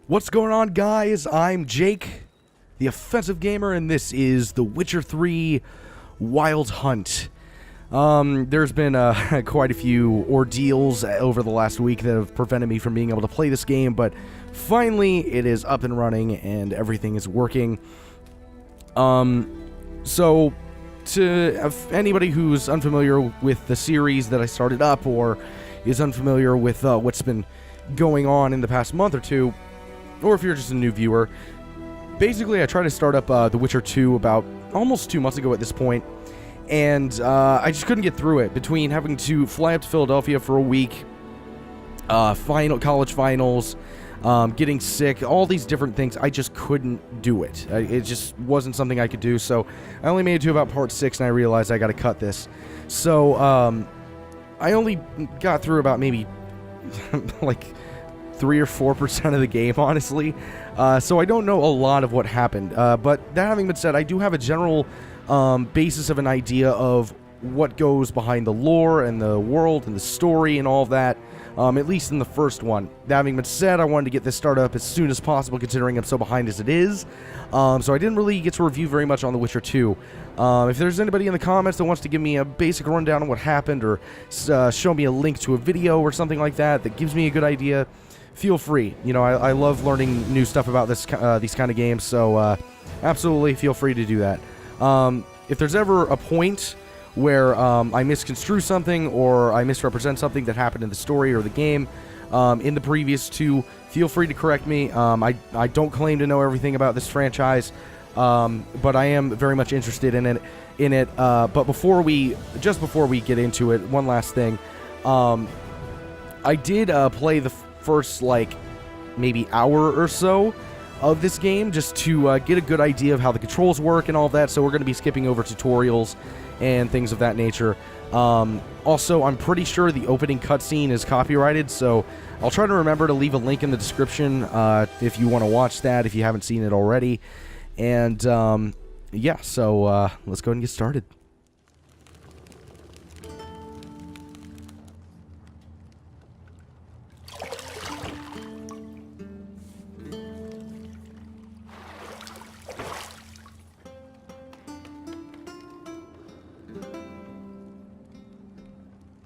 What's going on, guys? I'm Jake, the Offensive Gamer, and this is The Witcher 3 Wild Hunt. There's been quite a few ordeals over the last week that have prevented me from being able to play this game, but finally it is up and running and everything is working. So to anybody who's unfamiliar with the series that I started up or is unfamiliar with what's been going on in the past month or two, or if you're just a new viewer, basically I tried to start up The Witcher 2 about almost 2 months ago at this point, and I just couldn't get through it. Between having to fly up to Philadelphia for a week, college finals, getting sick, all these different things, I just couldn't do it. It just wasn't something I could do, so I only made it to about part 6, and I realized I gotta cut this. So, I only got through about maybe, like, 3 or 4% of the game, honestly. So I don't know a lot of what happened. But that having been said, I do have a general basis of an idea of what goes behind the lore and the world and the story and all of that, at least in the first one. That having been said, I wanted to get this started up as soon as possible, considering I'm so behind as it is. So I didn't really get to review very much on The Witcher 2. If there's anybody in the comments that wants to give me a basic rundown on what happened, or show me a link to a video or something like that that gives me a good idea, feel free. You know, I love learning new stuff about these kind of games, so absolutely feel free to do that. If there's ever a point where I misconstrue something or I misrepresent something that happened in the story or the game in the previous two, feel free to correct me. I don't claim to know everything about this franchise, but I am very much interested in it. But before we get into it, one last thing. I did play the first, like, maybe hour or so of this game just to get a good idea of how the controls work and all of that, so we're going to be skipping over tutorials and things of that nature. Also, I'm pretty sure the opening cutscene is copyrighted, so I'll try to remember to leave a link in the description if you want to watch that, if you haven't seen it already. And yeah, so let's go ahead and get started.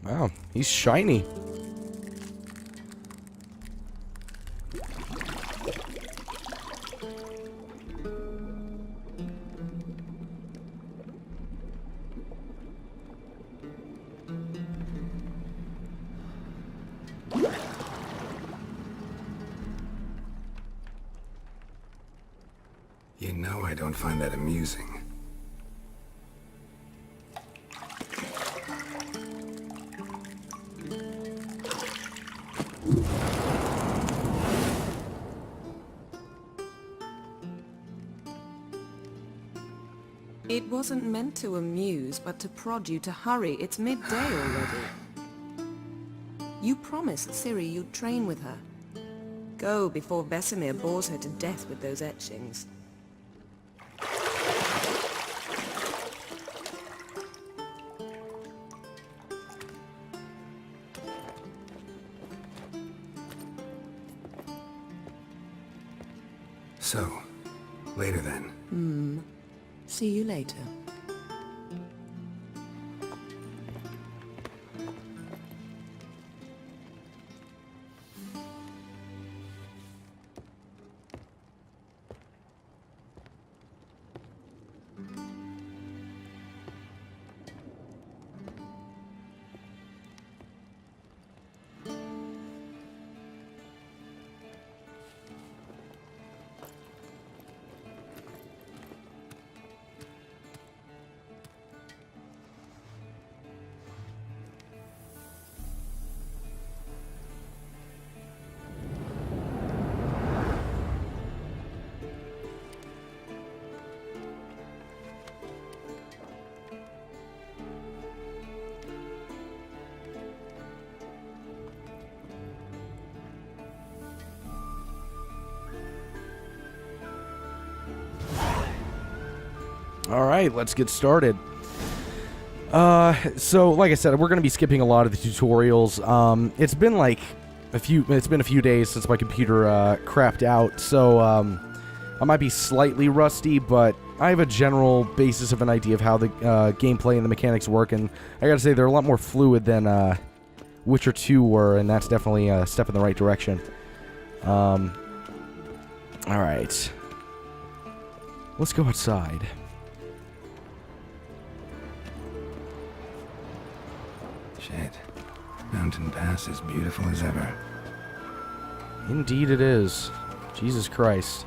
Wow, he's shiny. You know I don't find that amusing. It wasn't meant to amuse, but to prod you to hurry. It's midday already. You promised Ciri you'd train with her. Go before Vesemir bores her to death with those etchings. So, later then. See you later. Alright, let's get started. So, like I said, we're going to be skipping a lot of the tutorials. It's been like It's been a few days since my computer crapped out, so I might be slightly rusty, but I have a general basis of an idea of how the gameplay and the mechanics work, and I gotta say they're a lot more fluid than Witcher 2 were, and that's definitely a step in the right direction. Alright. Let's go outside. Shit. Mountain Pass is beautiful as ever. Indeed it is. Jesus Christ.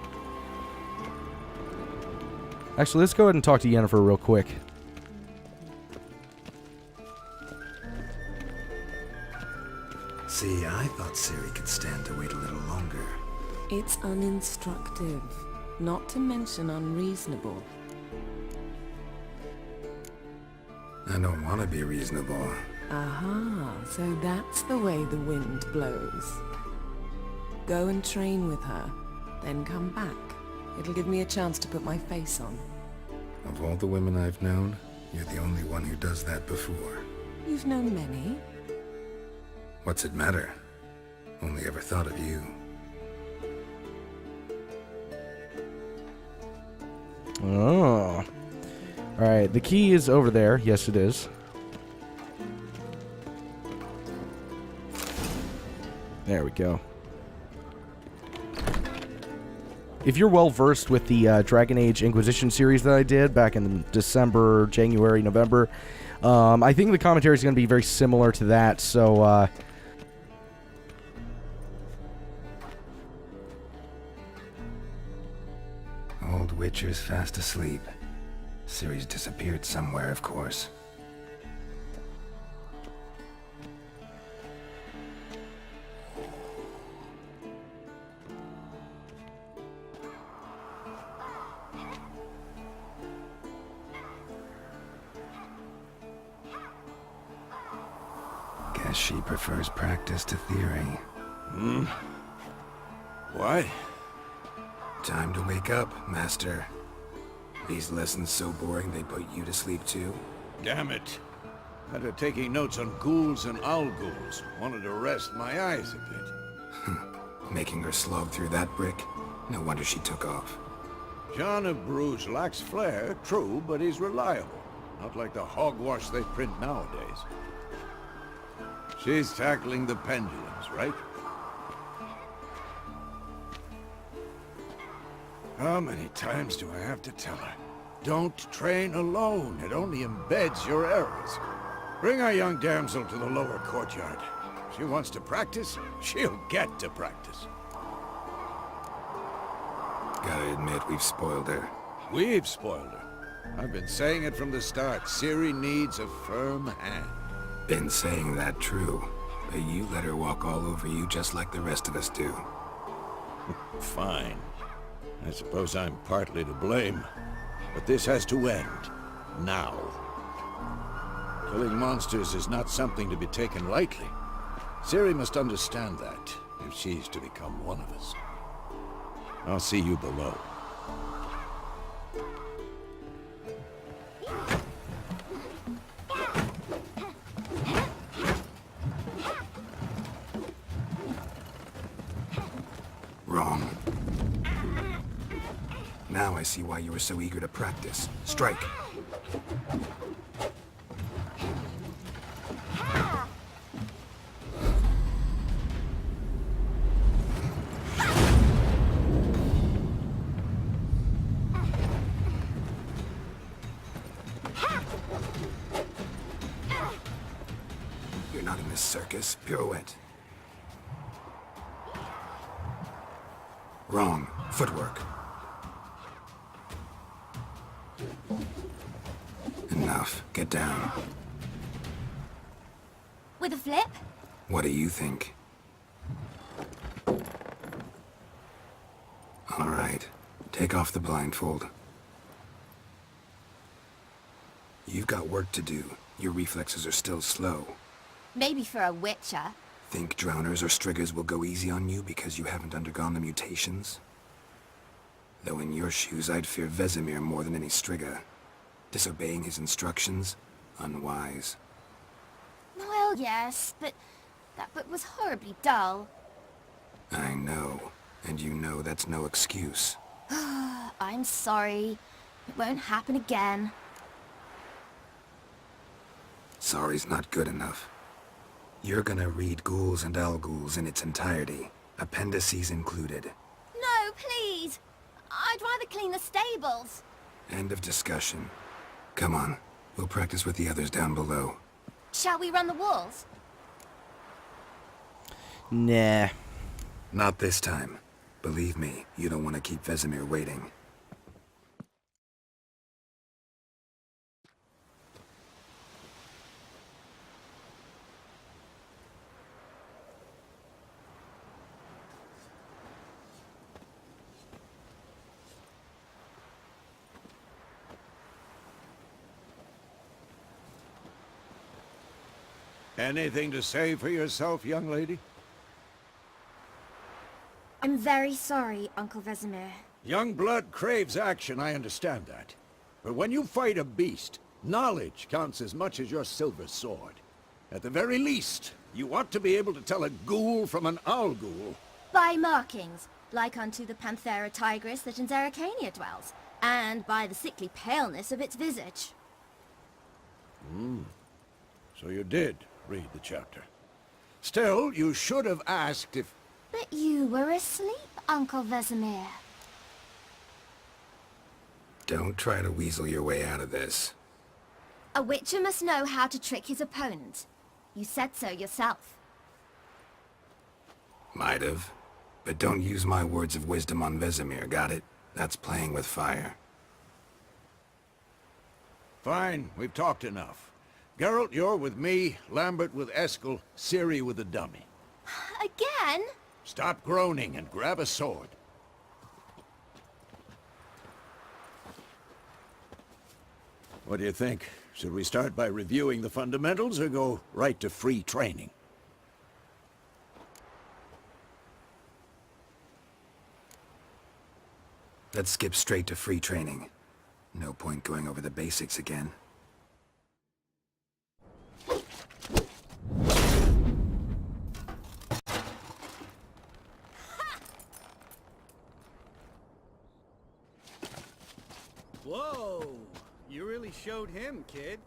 Actually, let's go ahead and talk to Yennefer real quick. See, I thought Ciri could stand to wait a little longer. It's uninstructive, not to mention unreasonable. I don't want to be reasonable. Aha, so that's the way the wind blows. Go and train with her, then come back. It'll give me a chance to put my face on. Of all the women I've known, you're the only one who does that before. You've known many. What's it matter? Only ever thought of you. Oh. Alright, the key is over there. Yes, it is. There we go. If you're well versed with the Dragon Age Inquisition series that I did back in December, January, November, I think the commentary is going to be very similar to that, so Old Witcher's fast asleep. Ciri's disappeared somewhere, of course. Guess she prefers practice to theory. What? Time to wake up, Master. These lessons so boring they put you to sleep too? Damn it. Had her taking notes on ghouls and owl ghouls. Wanted to rest my eyes a bit. Making her slog through that brick? No wonder she took off. John of Bruges lacks flair, true, but he's reliable. Not like the hogwash they print nowadays. She's tackling the pendulums, right? How many times do I have to tell her? Don't train alone. It only embeds your errors. Bring our young damsel to the lower courtyard. She wants to practice, she'll get to practice. Gotta admit, we've spoiled her. We've spoiled her. I've been saying it from the start. Ciri needs a firm hand. Been saying that true, but you let her walk all over you just like the rest of us do. Fine. I suppose I'm partly to blame. But this has to end. Now. Killing monsters is not something to be taken lightly. Ciri must understand that, if she's to become one of us. I'll see you below. Wrong. Now I see why you were so eager to practice. Strike. You're not in this circus. Pirouette. Wrong. Footwork. Enough. Get down. With a flip? What do you think? All right. Take off the blindfold. You've got work to do. Your reflexes are still slow. Maybe for a witcher. Think drowners or striggers will go easy on you because you haven't undergone the mutations? Though in your shoes, I'd fear Vesemir more than any strigger. Disobeying his instructions? Unwise. Well, yes, but that book was horribly dull. I know, and you know that's no excuse. I'm sorry. It won't happen again. Sorry's not good enough. You're gonna read Ghouls and Al-Ghouls in its entirety, appendices included. No, please! I'd rather clean the stables. End of discussion. Come on, we'll practice with the others down below. Shall we run the walls? Nah. Not this time. Believe me, you don't want to keep Vesemir waiting. Anything to say for yourself, young lady? I'm very sorry, Uncle Vesemir. Young blood craves action, I understand that. But when you fight a beast, knowledge counts as much as your silver sword. At the very least, you ought to be able to tell a ghoul from an owl-ghoul. By markings, like unto the Panthera tigris that in Zerrikania dwells, and by the sickly paleness of its visage. So you did read the chapter. Still, you should have asked if... But you were asleep, Uncle Vesemir. Don't try to weasel your way out of this. A witcher must know how to trick his opponent. You said so yourself. Might have. But don't use my words of wisdom on Vesemir, got it? That's playing with fire. Fine, we've talked enough. Geralt, you're with me, Lambert with Eskel, Ciri with the dummy. Again? Stop groaning and grab a sword. What do you think? Should we start by reviewing the fundamentals or go right to free training? Let's skip straight to free training. No point going over the basics again. Whoa! You really showed him, kid.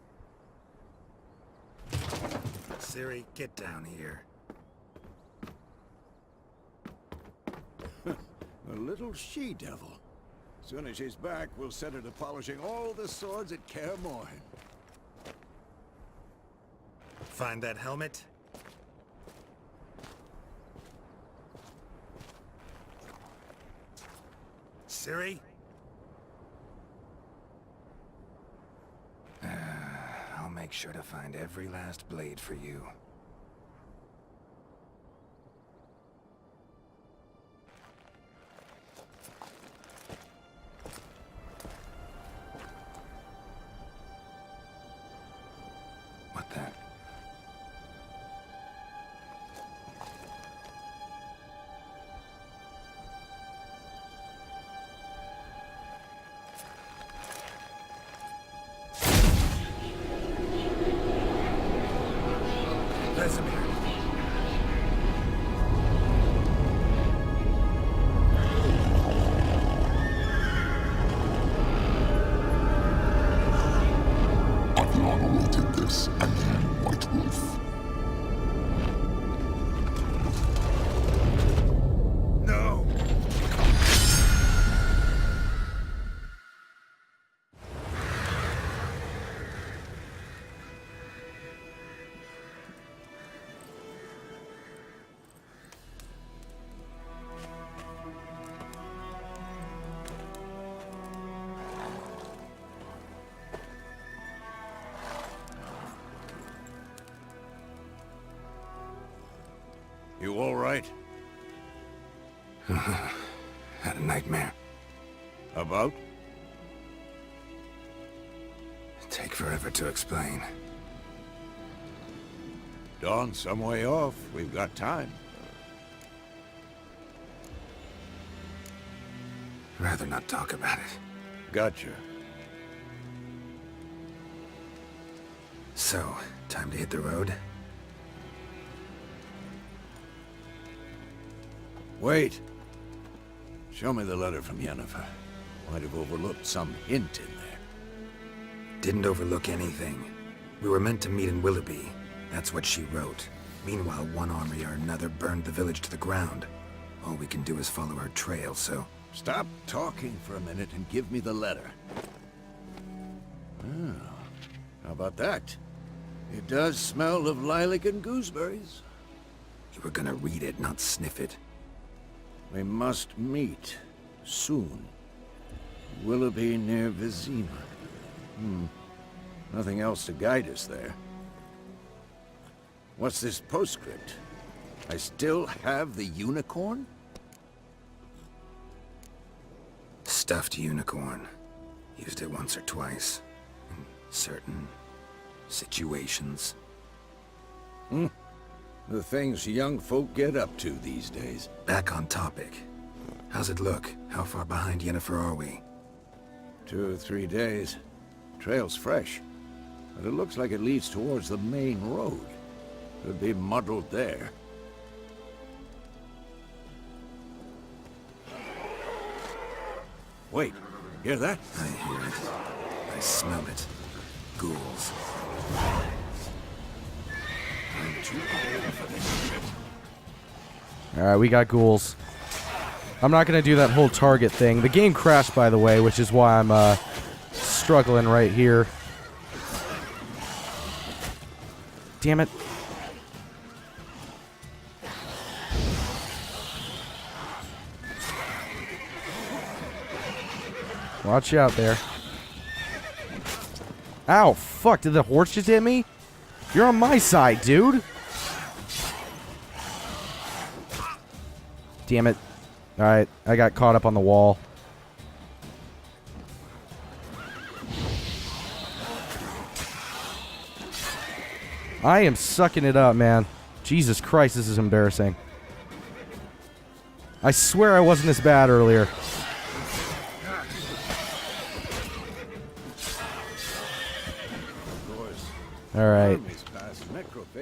Ciri, get down here. A little she-devil. Soon as she's back, we'll set her to polishing all the swords at Kaer Morhen. Find that helmet? Ciri? I'll make sure to find every last blade for you. What the? Vesemir. Avion awaited this, and you, White Wolf. No! You all right? Had a nightmare. About? Take forever to explain. Dawn's some way off. We've got time. Rather not talk about it. Gotcha. So, time to hit the road? Wait. Show me the letter from Yennefer. Might have overlooked some hint in there. Didn't overlook anything. We were meant to meet in Willoughby. That's what she wrote. Meanwhile, one army or another burned the village to the ground. All we can do is follow her trail, so... Stop talking for a minute and give me the letter. Oh, how about that? It does smell of lilac and gooseberries. You were gonna read it, not sniff it. We must meet soon. Willoughby near Vizima. Nothing else to guide us there. What's this postscript? I still have the unicorn? Stuffed unicorn. Used it once or twice. In certain situations. The things young folk get up to these days. Back on topic. How's it look? How far behind Yennefer are we? 2 or 3 days. Trail's fresh, but it looks like it leads towards the main road. Could be muddled there. Wait, hear that? I hear it. I smell it. Ghouls. Alright, we got ghouls. I'm not going to do that whole target thing. The game crashed, by the way, which is why I'm struggling right here. Damn it. Watch out there. Ow, fuck, did the horse just hit me? You're on my side, dude. Damn it. Alright, I got caught up on the wall. I am sucking it up, man. Jesus Christ, this is embarrassing. I swear I wasn't this bad earlier. Alright.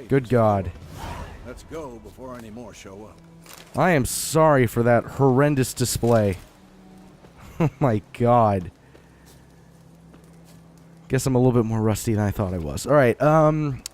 Good God. Let's go before any more show up. I am sorry for that horrendous display. Oh my God. Guess I'm a little bit more rusty than I thought I was. Alright,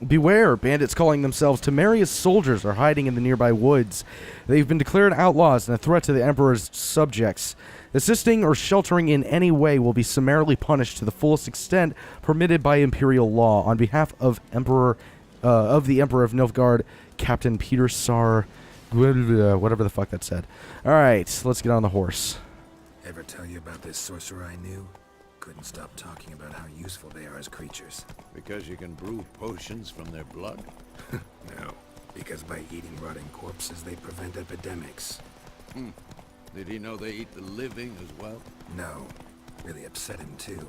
beware. Bandits calling themselves Temeria's soldiers are hiding in the nearby woods. They've been declared outlaws and a threat to the Emperor's subjects. Assisting or sheltering in any way will be summarily punished to the fullest extent permitted by imperial law. On behalf of the Emperor of Nilfgaard, Captain Peter Sar... whatever the fuck that said. Alright, let's get on the horse. Ever tell you about this sorcerer I knew? Couldn't stop talking about how useful they are as creatures. Because you can brew potions from their blood? No, because by eating rotting corpses, they prevent epidemics. Did he know they eat the living as well? No. Really upset him, too.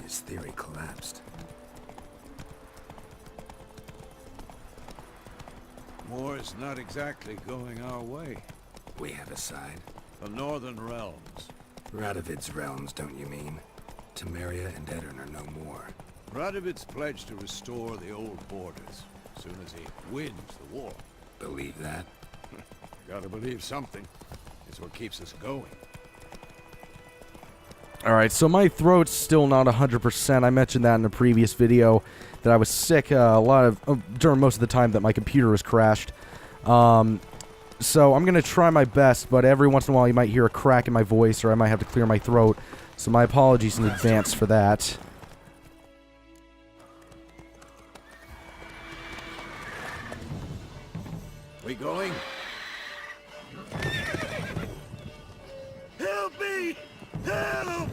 His theory collapsed. War's not exactly going our way. We have a side. The Northern Realms. Radovid's realms, don't you mean? Temeria and Edirn are no more. Radovid's pledged to restore the old borders as soon as he wins the war. Believe that? Gotta believe something. It's what keeps us going. Alright, so my throat's still not 100%. I mentioned that in a previous video, that I was sick during most of the time that my computer was crashed. So I'm going to try my best, but every once in a while you might hear a crack in my voice, or I might have to clear my throat. So my apologies in advance for that. We going? Help me! Help!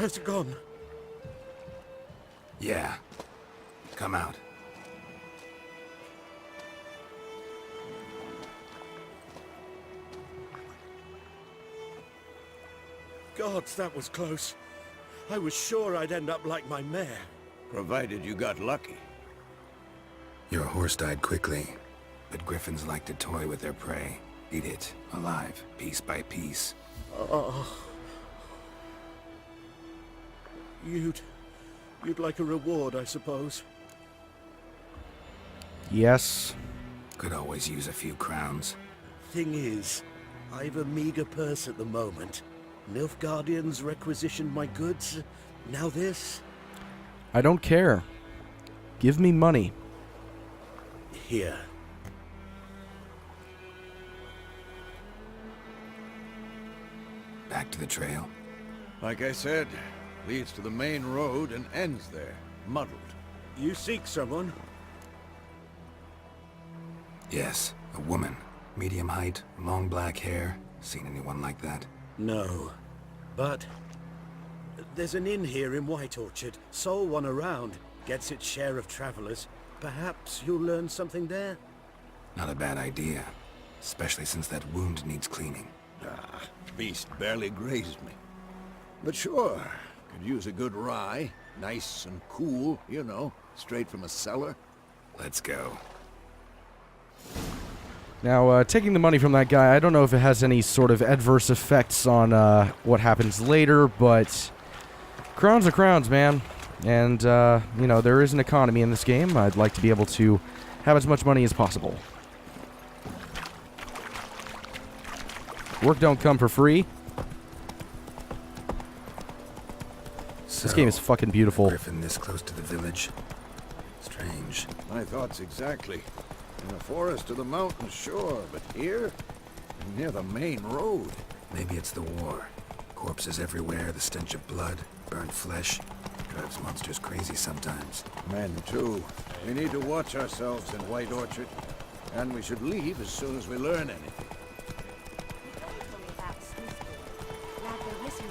Has it gone? Yeah. Come out. Gods, that was close. I was sure I'd end up like my mare. Provided you got lucky. Your horse died quickly, but griffins like to toy with their prey. Eat it, alive, piece by piece. You'd like a reward, I suppose. Yes. Could always use a few crowns. Thing is, I've a meager purse at the moment. Nilfgaardians requisitioned my goods. Now this? I don't care. Give me money. Here. Back to the trail. Like I said, leads to the main road and ends there, muddled. You seek someone? Yes, a woman. Medium height, long black hair. Seen anyone like that? No. But there's an inn here in White Orchard. Sole one around. Gets its share of travelers. Perhaps you'll learn something there? Not a bad idea. Especially since that wound needs cleaning. Ah, beast barely grazed me. But sure, could use a good rye. Nice and cool, you know, straight from a cellar. Let's go. Now, taking the money from that guy, I don't know if it has any sort of adverse effects on what happens later, but crowns are crowns, man. And, you know, there is an economy in this game. I'd like to be able to have as much money as possible. Work don't come for free. This game is fucking beautiful. Griffin this close to the village. Strange. My thoughts exactly. In the forest or the mountain, sure, but here? Near the main road. Maybe it's the war. Corpses everywhere, the stench of blood, burnt flesh. Drives monsters crazy sometimes. Men, too. We need to watch ourselves in White Orchard. And we should leave as soon as we learn anything.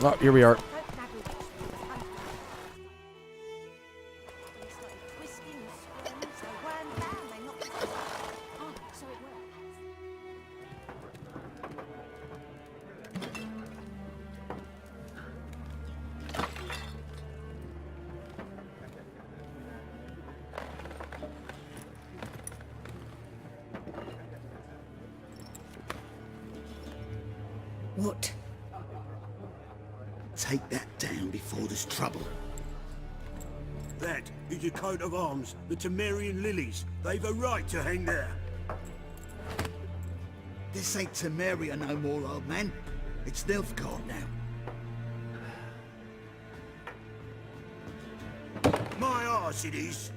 Oh, here we are. What? Take that down before there's trouble. That is a coat of arms, the Temerian lilies. They've a right to hang there. This ain't Temeria no more, old man. It's Nilfgaard now. My arse it is.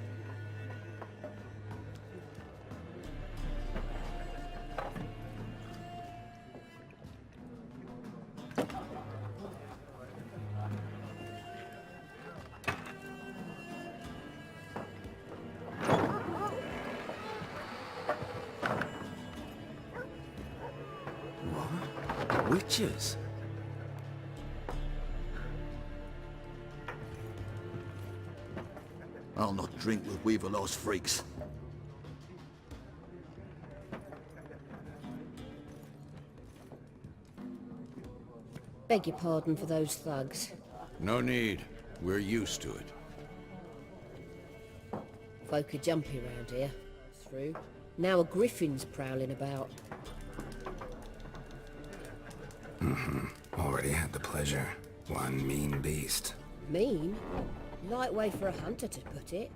Witches? I'll not drink with Weaverlost freaks. Beg your pardon for those thugs. No need. We're used to it. Folk are jumpy round here. Through. Now a griffin's prowling about. Already had the pleasure. One mean beast. Mean? Light way for a hunter to put it.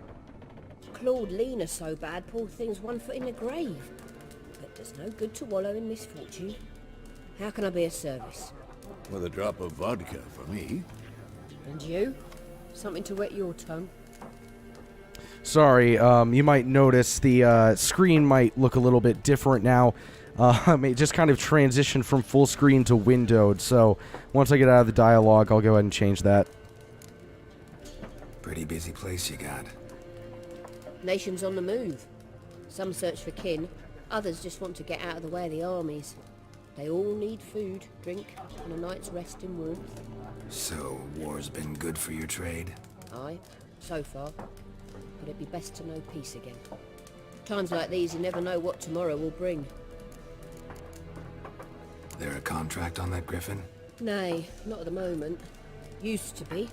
Clawed Lena so bad, poor thing's 1 foot in the grave. But does no good to wallow in misfortune. How can I be of service? With a drop of vodka for me. And you? Something to wet your tongue? Sorry, you might notice the screen might look a little bit different now. It just kind of transitioned from full screen to windowed, so once I get out of the dialogue, I'll go ahead and change that. Pretty busy place you got. Nations on the move. Some search for kin, others just want to get out of the way of the armies. They all need food, drink, and a night's rest in warmth. So, war's been good for your trade? Aye, so far. But it'd be best to know peace again. Times like these, you never know what tomorrow will bring. There a contract on that griffin? Nay, not at the moment. Used to be.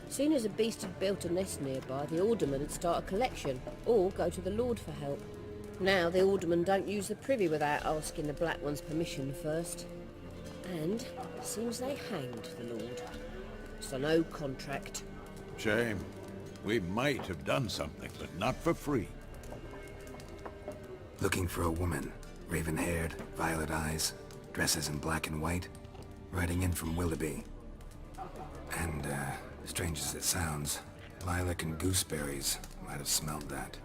Soon as a beast had built a nest nearby, the alderman would start a collection, or go to the Lord for help. Now the aldermen don't use the privy without asking the Black One's permission first. And seems they hanged the Lord. So no contract. Shame. We might have done something, but not for free. Looking for a woman. Raven-haired, violet eyes, dresses in black and white. Riding in from Willoughby. And, strange as it sounds, lilac and gooseberries might have smelled that.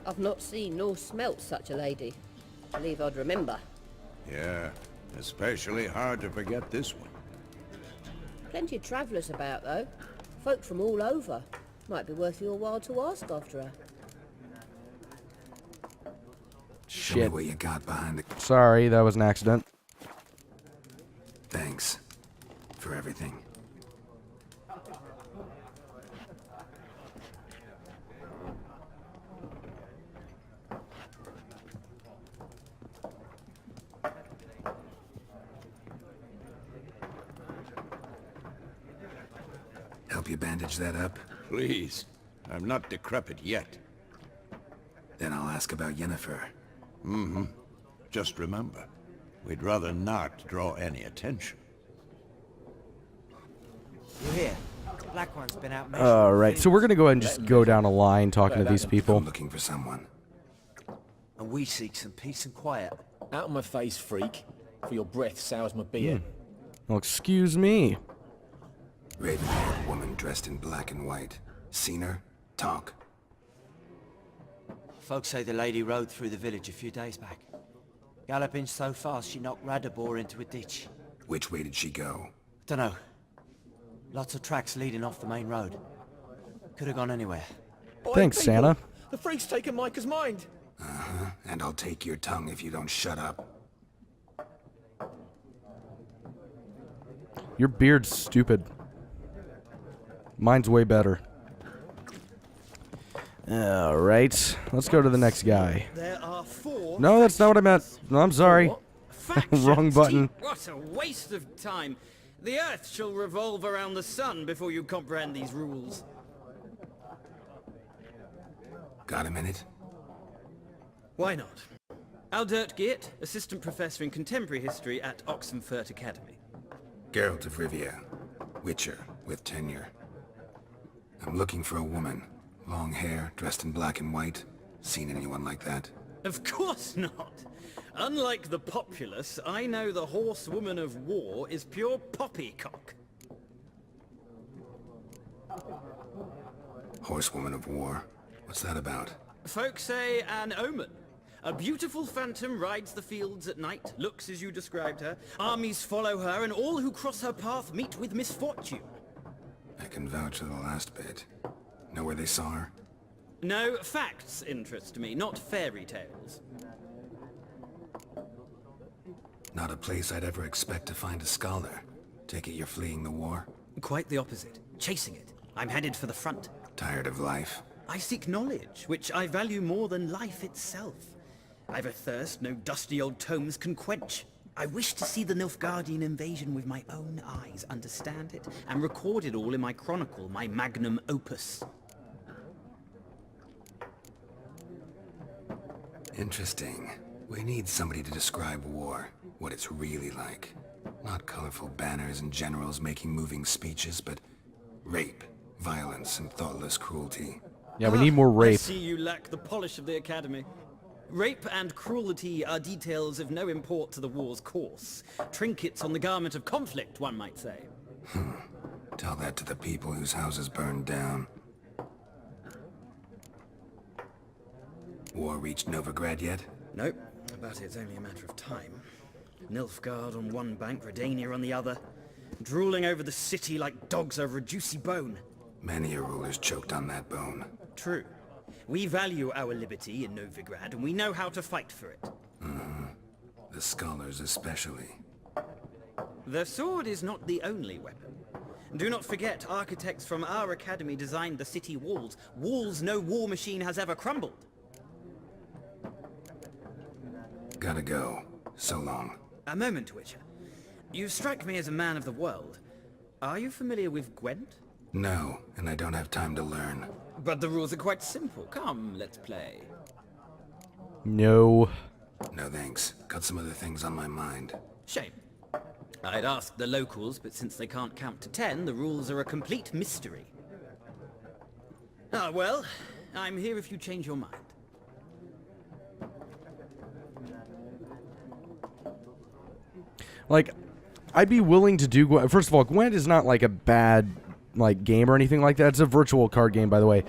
I've not seen nor smelt such a lady. Believe I'd remember. Yeah, especially hard to forget this one. Plenty of travellers about, though. Folk from all over. Might be worth your while to ask after her. Show me Shit. what you got behind the... Sorry, that was an accident. Thanks. For everything. Help you bandage that up? Please. I'm not decrepit yet. Then I'll ask about Yennefer. Mm-hmm. Just remember, we'd rather not draw any attention. You're here. The Black One's been out. Alright, so we're gonna go ahead and just go down a line talking to these people. I'm looking for someone. And we seek some peace and quiet. Out of my face, freak. For your breath sours my beer. Well, excuse me. Raven-haired woman dressed in black and white. Seen her? Talk. Folks say the lady rode through the village a few days back. Galloping so fast she knocked Radabor into a ditch. Which way did she go? Dunno. Lots of tracks leading off the main road. Could have gone anywhere. Thanks, Santa. The freak's taken Micah's mind. Uh-huh. And I'll take your tongue if you don't shut up. Your beard's stupid. Mine's way better. Alright, let's go to the next guy. There are 4... No, that's not what I meant. No, I'm sorry. Wrong button. What a waste of time. The Earth shall revolve around the sun before you comprehend these rules. Got a minute? Why not? Aldert Geert, Assistant Professor in Contemporary History at Oxenfurt Academy. Geralt of Rivia. Witcher, with tenure. I'm looking for a woman. Long hair, dressed in black and white. Seen anyone like that? Of course not. Unlike the populace, I know the horsewoman of war is pure poppycock. Horsewoman of war? What's that about? Folks say an omen. A beautiful phantom rides the fields at night, looks as you described her. Armies follow her, and all who cross her path meet with misfortune. I can vouch for the last bit. Know where they saw her? No, facts interest me, not fairy tales. Not a place I'd ever expect to find a scholar. Take it you're fleeing the war? Quite the opposite. Chasing it. I'm headed for the front. Tired of life? I seek knowledge, which I value more than life itself. I've a thirst no dusty old tomes can quench. I wish to see the Nilfgaardian invasion with my own eyes, understand it, and record it all in my chronicle, my magnum opus. Interesting. We need somebody to describe war, what it's really like. Not colorful banners and generals making moving speeches, but rape, violence, and thoughtless cruelty. Yeah, we need more I rape. see you lack the polish of the Academy. Rape and cruelty are details of no import to the war's course. Trinkets on the garment of conflict, one might say. Tell that to the people whose houses burned down. War reached Novigrad yet? Nope, but it's only a matter of time. Nilfgaard on one bank, Redania on the other. Drooling over the city like dogs over a juicy bone. Many a ruler's choked on that bone. True. We value our liberty in Novigrad, and we know how to fight for it. The scholars especially. The sword is not the only weapon. Do not forget, architects from our academy designed the city walls. Walls no war machine has ever crumbled. Gotta go. So long. A moment, Witcher. You strike me as a man of the world. Are you familiar with Gwent? No, and I don't have time to learn. But the rules are quite simple. Come, let's play. No. No thanks. Got some other things on my mind. Shame. I'd ask the locals, but since they can't count to 10, the rules are a complete mystery. Ah, well, I'm here if you change your mind. Like, I'd be willing to do Gwent. First of all, Gwent is not like a bad like game or anything like that. It's a virtual card game, by the way.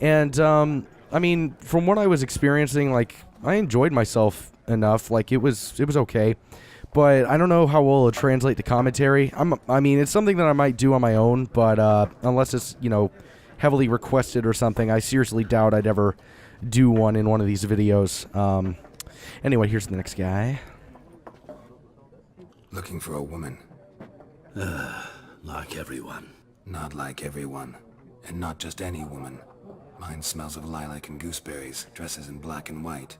And I mean, from what I was experiencing, like I enjoyed myself enough. Like it was okay. But I don't know how well it'll translate to commentary. I mean, it's something that I might do on my own, but unless it's, you know, heavily requested or something, I seriously doubt I'd ever do one in one of these videos. Anyway, here's the next guy. Looking for a woman. Like everyone. Not like everyone. And not just any woman. Mine smells of lilac and gooseberries, dresses in black and white.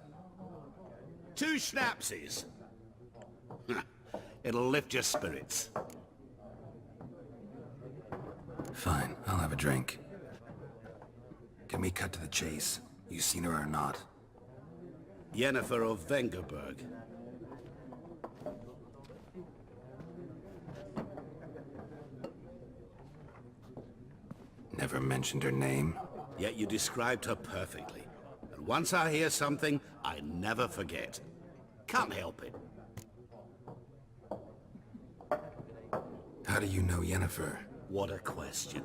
2 schnapsies. It'll lift your spirits. Fine, I'll have a drink. Can we cut to the chase? You seen her or not? Yennefer of Vengerberg. Never mentioned her name. Yet you described her perfectly. And once I hear something, I never forget. Can't help it. How do you know Yennefer? What a question.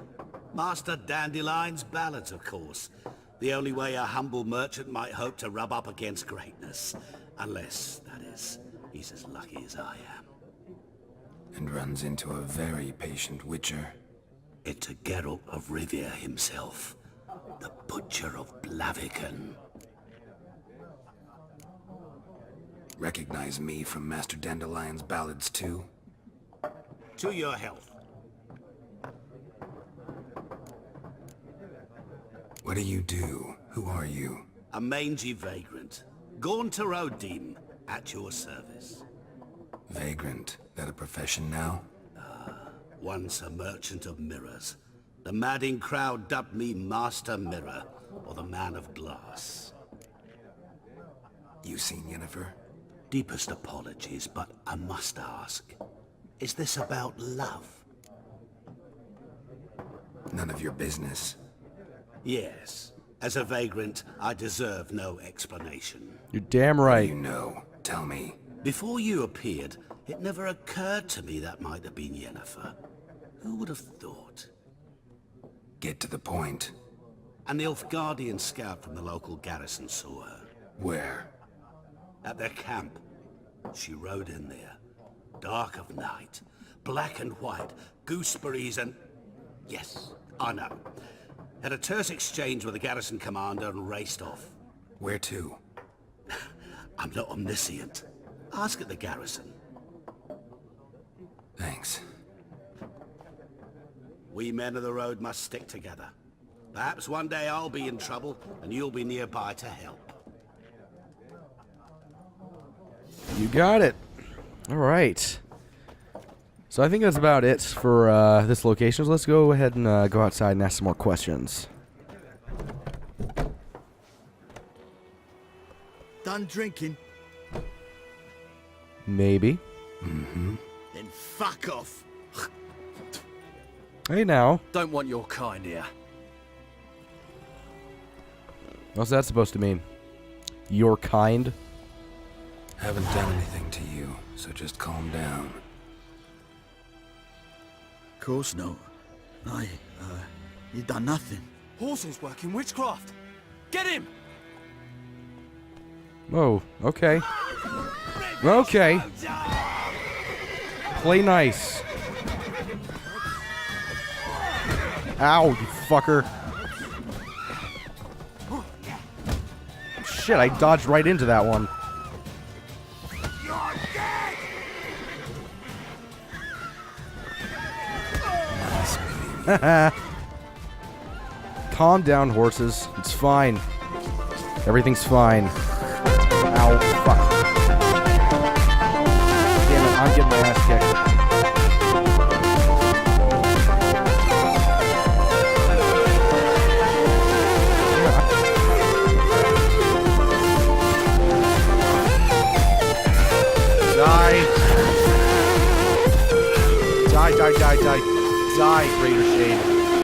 Master Dandelion's ballads, of course. The only way a humble merchant might hope to rub up against greatness. Unless, that is, he's as lucky as I am. And runs into a very patient witcher. It's a Geralt of Rivia himself. The Butcher of Blaviken. Recognize me from Master Dandelion's ballads too? To your health. What do you do? Who are you? A mangy vagrant. Gone to Rodim, at your service. Vagrant? That a profession now? Once a merchant of mirrors. The madding crowd dubbed me Master Mirror, or the Man of Glass. You seen Yennefer? Deepest apologies, but I must ask. Is this about love? None of your business. Yes. As a vagrant, I deserve no explanation. You're damn right. You know. Tell me. Before you appeared, it never occurred to me that might have been Yennefer. Who would have thought? Get to the point. An Nilfgaardian scout from the local garrison saw her. Where? At their camp. She rode in there. Dark of night. Black and white. Gooseberries and... Yes, I know. Had a terse exchange with the garrison commander and raced off. Where to? I'm not omniscient. Ask at the garrison. Thanks. We men of the road must stick together. Perhaps one day I'll be in trouble, and you'll be nearby to help. You got it. All right. So I think that's about it for this location. So let's go ahead and go outside and ask some more questions. Done drinking? Maybe. Mm-hmm. Then fuck off. Hey now. Don't want your kind here. What's that supposed to mean? Your kind? Haven't done anything to you, so just calm down. Of course no. You done nothing. Horses working witchcraft. Get him! Oh, okay. Okay. Play nice. Ow, you fucker. Shit, I dodged right into that one. Nice Calm down, horses. It's fine. Everything's fine. Ow, fuck. Damn it, I'm getting my ass kicked. Die, Greater Shade.